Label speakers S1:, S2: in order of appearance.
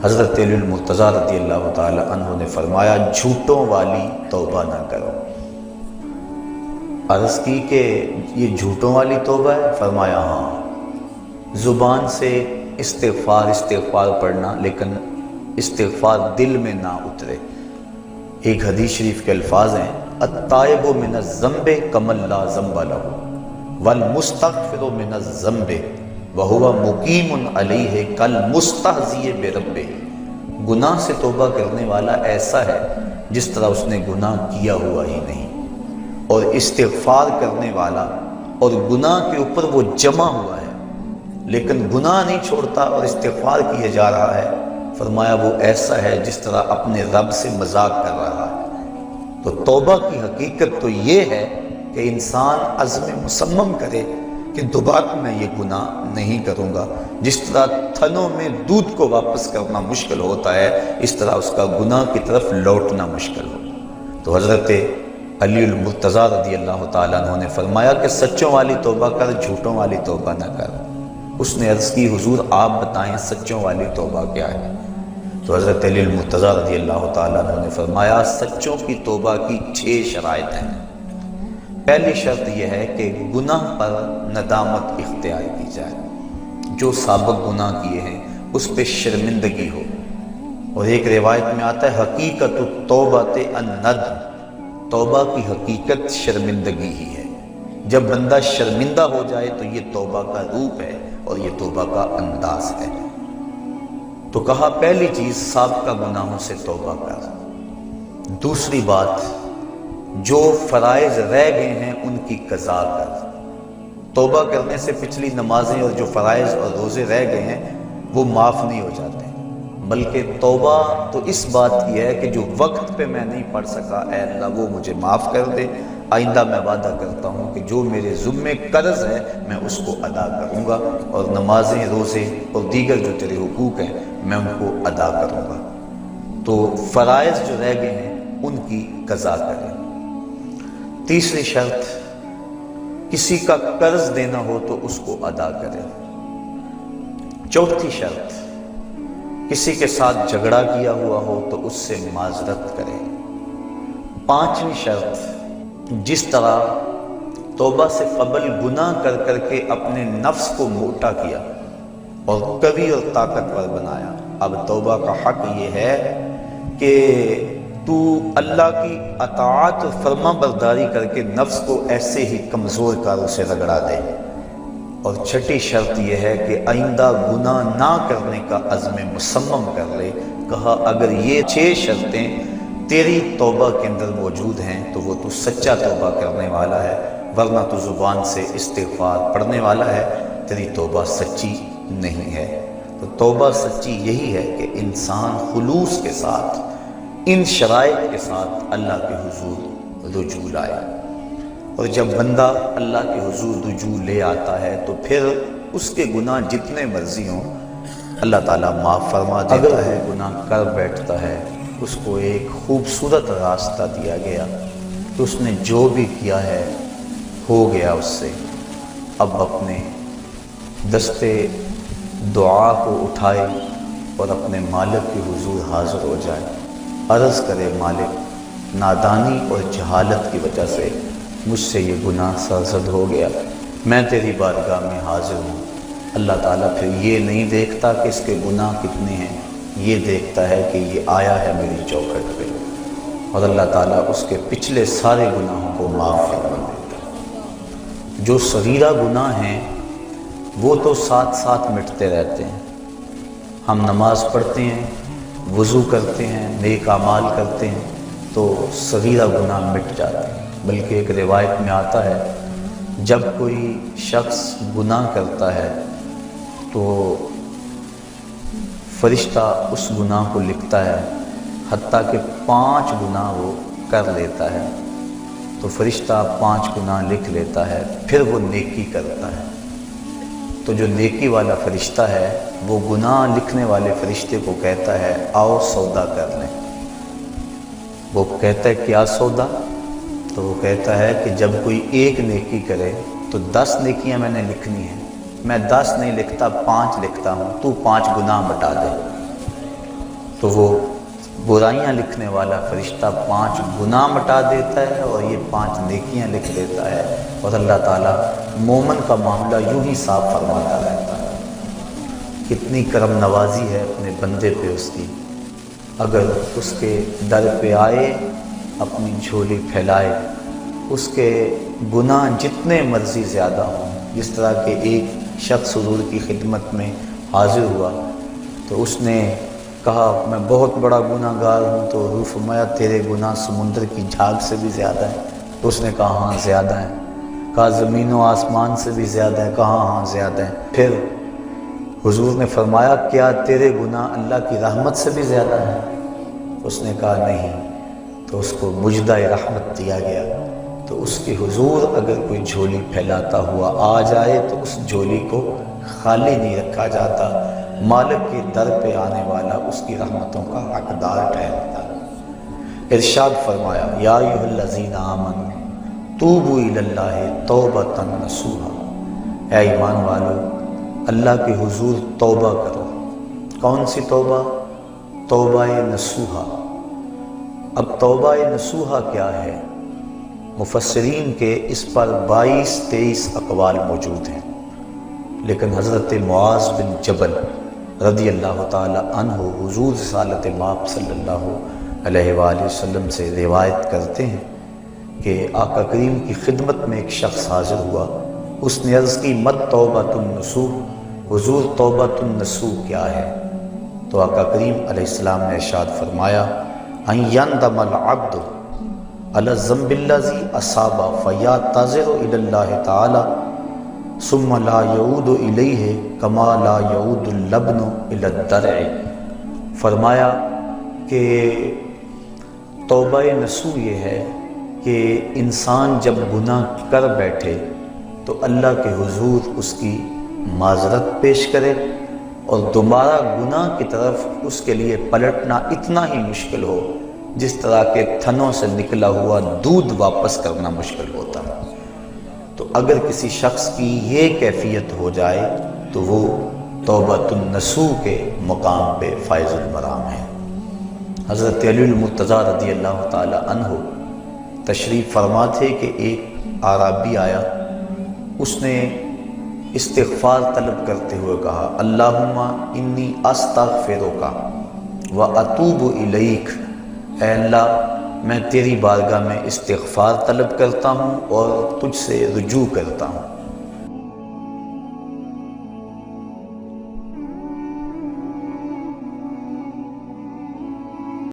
S1: حضرت علی المرتضیٰ رضی اللہ تعالی عنہ نے فرمایا جھوٹوں والی توبہ نہ کرو۔ عرض کی کہ یہ جھوٹوں والی توبہ ہے؟ فرمایا ہاں، زبان سے استغفار پڑھنا لیکن استغفار دل میں نہ اترے۔ ایک حدیث شریف کے الفاظ ہیں التائب من الذنب کمن لا ذنب لہ والمستغفر من الذنب وہو مقیم علیہ کالمستہزئ بربہ۔ گناہ سے توبہ کرنے والا ایسا ہے جس طرح اس نے گناہ کیا ہوا ہی نہیں، اور استغفار کرنے والا اور گناہ کے اوپر وہ جمع ہوا ہے لیکن گناہ نہیں چھوڑتا اور استغفار کیے جا رہا ہے، فرمایا وہ ایسا ہے جس طرح اپنے رب سے مذاق کر رہا ہے۔ تو توبہ کی حقیقت تو یہ ہے کہ انسان عزم مصمم کرے کہ دوبارہ میں یہ گناہ نہیں کروں گا۔ جس طرح تھنوں میں دودھ کو واپس کرنا مشکل ہوتا ہے، اس طرح اس کا گناہ کی طرف لوٹنا مشکل ہو۔ تو حضرت علی المرتضیٰ رضی اللہ تعالیٰ عنہ نے فرمایا کہ سچوں والی توبہ کر، جھوٹوں والی توبہ نہ کر۔ اس نے عرض کی حضور آپ بتائیں سچوں والی توبہ کیا ہے؟ تو حضرت علی المرتضیٰ رضی اللہ تعالیٰ عنہ نے فرمایا سچوں کی توبہ کی 6 شرائط ہیں۔ پہلی شرط یہ ہے کہ گناہ پر ندامت اختیار کی جائے، جو سابق گناہ کیے ہیں اس پہ شرمندگی ہو۔ اور ایک روایت میں آتا ہے حقیقت التوبۃ الندم، توبہ کی حقیقت شرمندگی ہی ہے۔ جب بندہ شرمندہ ہو جائے تو یہ توبہ کا روپ ہے اور یہ توبہ کا انداز ہے۔ تو کہا پہلی چیز سابقہ گناہوں سے توبہ کر۔ دوسری بات جو فرائض رہ گئے ہیں ان کی قضا کر۔ توبہ کرنے سے پچھلی نمازیں اور جو فرائض اور روزے رہ گئے ہیں وہ معاف نہیں ہو جاتے، بلکہ توبہ تو اس بات کی ہے کہ جو وقت پہ میں نہیں پڑھ سکا اے اللہ وہ مجھے معاف کر دے، آئندہ میں وعدہ کرتا ہوں کہ جو میرے ذمے قرض ہے میں اس کو ادا کروں گا، اور نمازیں روزے اور دیگر جو تیرے حقوق ہیں میں ان کو ادا کروں گا۔ تو فرائض جو رہ گئے ہیں ان کی قضا کریں۔ تیسری شرط کسی کا قرض دینا ہو تو اس کو ادا کریں۔ چوتھی شرط کسی کے ساتھ جھگڑا کیا ہوا ہو تو اس سے معذرت کریں۔ پانچویں شرط جس طرح توبہ سے قبل گناہ کر کر کے اپنے نفس کو موٹا کیا اور قوی اور طاقتور بنایا، اب توبہ کا حق یہ ہے کہ تو اللہ کی اطاعت اور فرما برداری کر کے نفس کو ایسے ہی کمزور کاروں سے رگڑا دے۔ اور چھٹی شرط یہ ہے کہ آئندہ گناہ نہ کرنے کا عزم مصمم کر لے۔ کہا اگر یہ 6 شرطیں تیری توبہ کے اندر موجود ہیں تو وہ تو سچا توبہ کرنے والا ہے، ورنہ تو زبان سے استغفار پڑھنے والا ہے، تیری توبہ سچی نہیں ہے۔ تو توبہ سچی یہی ہے کہ انسان خلوص کے ساتھ ان شرائط کے ساتھ اللہ کے حضور رجوع لائے۔ اور جب بندہ اللہ کے حضور رجوع لے آتا ہے تو پھر اس کے گناہ جتنے مرضی ہوں اللہ تعالیٰ معاف فرما دیتا ہے۔ گناہ کر بیٹھتا ہے اس کو ایک خوبصورت راستہ دیا گیا کہ اس نے جو بھی کیا ہے ہو گیا اس سے، اب اپنے دستے دعا کو اٹھائے اور اپنے مالک کے حضور حاضر ہو جائے، عرض کرے مالک نادانی اور جہالت کی وجہ سے مجھ سے یہ گناہ سرزد ہو گیا، میں تیری بارگاہ میں حاضر ہوں۔ اللہ تعالیٰ پھر یہ نہیں دیکھتا کہ اس کے گناہ کتنے ہیں، یہ دیکھتا ہے کہ یہ آیا ہے میری چوکھٹ پہ، اور اللہ تعالیٰ اس کے پچھلے سارے گناہوں کو معاف فرما دیتا ہے۔ جو صغیرہ گناہ ہیں وہ تو ساتھ ساتھ مٹتے رہتے ہیں۔ ہم نماز پڑھتے ہیں، وضو کرتے ہیں، نیک اعمال کرتے ہیں تو صغیرہ گناہ مٹ جاتے ہیں۔ بلکہ ایک روایت میں آتا ہے جب کوئی شخص گناہ کرتا ہے تو فرشتہ اس گناہ کو لکھتا ہے، حتیٰ کہ 5 گناہ وہ کر لیتا ہے تو فرشتہ 5 گناہ لکھ لیتا ہے، پھر وہ نیکی کرتا ہے تو جو نیکی والا فرشتہ ہے وہ گناہ لکھنے والے فرشتے کو کہتا ہے آؤ سودا کر لیں۔ وہ کہتا ہے کیا سودا؟ تو وہ کہتا ہے کہ جب کوئی ایک نیکی کرے تو 10 نیکیاں میں نے لکھنی ہیں، میں 10 نہیں لکھتا 5 لکھتا ہوں، تو 5 گناہ مٹا دے۔ تو وہ برائیاں لکھنے والا فرشتہ 5 گناہ مٹا دیتا ہے اور یہ 5 نیکیاں لکھ دیتا ہے، اور اللہ تعالیٰ مومن کا معاملہ یوں ہی صاف فرماتا رہتا ہے۔ کتنی کرم نوازی ہے اپنے بندے پہ اس کی، اگر اس کے در پہ آئے اپنی جھولی پھیلائے، اس کے گناہ جتنے مرضی زیادہ ہوں، جس طرح کہ ایک شخص حضور کی خدمت میں حاضر ہوا تو اس نے کہا میں بہت بڑا گناہ گار ہوں، تو حضور فرمایا تیرے گناہ سمندر کی جھاگ سے بھی زیادہ ہیں؟ تو اس نے کہا ہاں زیادہ ہیں۔ کہا زمین و آسمان سے بھی زیادہ ہے؟ کہا ہاں زیادہ ہیں۔ پھر حضور نے فرمایا کیا تیرے گناہ اللہ کی رحمت سے بھی زیادہ ہیں؟ اس نے کہا نہیں۔ تو اس کو مجدہ رحمت دیا گیا۔ تو اس کے حضور اگر کوئی جھولی پھیلاتا ہوا آ جائے تو اس جھولی کو خالی نہیں رکھا جاتا، مالک کے در پہ آنے والا اس کی رحمتوں کا حقدار ٹھہرتا۔ ارشاد فرمایا یا ایھا الذین آمنوا توبوا الی اللہ توبۃ نصوحا، اے ایمان والو اللہ کے حضور توبہ کرو۔ کون سی توبہ؟ توبہ نصوحا۔ اب توبہ نصوحا کیا ہے؟ مفسرین کے اس پر 22-23 اقوال موجود ہیں، لیکن حضرت معاذ بن جبل رضی اللہ تعالی عنہ حضور رسالت مآب صلی اللہ علیہ وآلہ وسلم سے روایت کرتے ہیں کہ آقا کریم کی خدمت میں ایک شخص حاضر ہوا، اس نے عرض کی مت توبۃ النصوح، حضور توبۃ النصوح کیا ہے؟ تو آقا کریم علیہ السلام نے ارشاد فرمایا ان یندم العبد علی الذنب الذی اصاب فیعتذر الی اللہ تعالی ثم لا یعود الیہ کما لا یعود اللبن الی الدرع۔ فرمایا کہ توبہ نصوح یہ ہے کہ انسان جب گناہ کر بیٹھے تو اللہ کے حضور اس کی معذرت پیش کرے، اور دوبارہ گناہ کی طرف اس کے لیے پلٹنا اتنا ہی مشکل ہو جس طرح کے تھنوں سے نکلا ہوا دودھ واپس کرنا مشکل ہوتا ہے۔ تو اگر کسی شخص کی یہ کیفیت ہو جائے تو وہ توبۃ النصوح کے مقام پہ فائز المرام ہے۔ حضرت علی المرتضیٰ رضی اللہ تعالی عنہ تشریف فرما تھے کہ ایک اعرابی آیا، اس نے استغفار طلب کرتے ہوئے کہا اللہم انی استغفرک و اتوب الیک، اے اللہ میں تیری بارگاہ میں استغفار طلب کرتا ہوں اور تجھ سے رجوع کرتا ہوں۔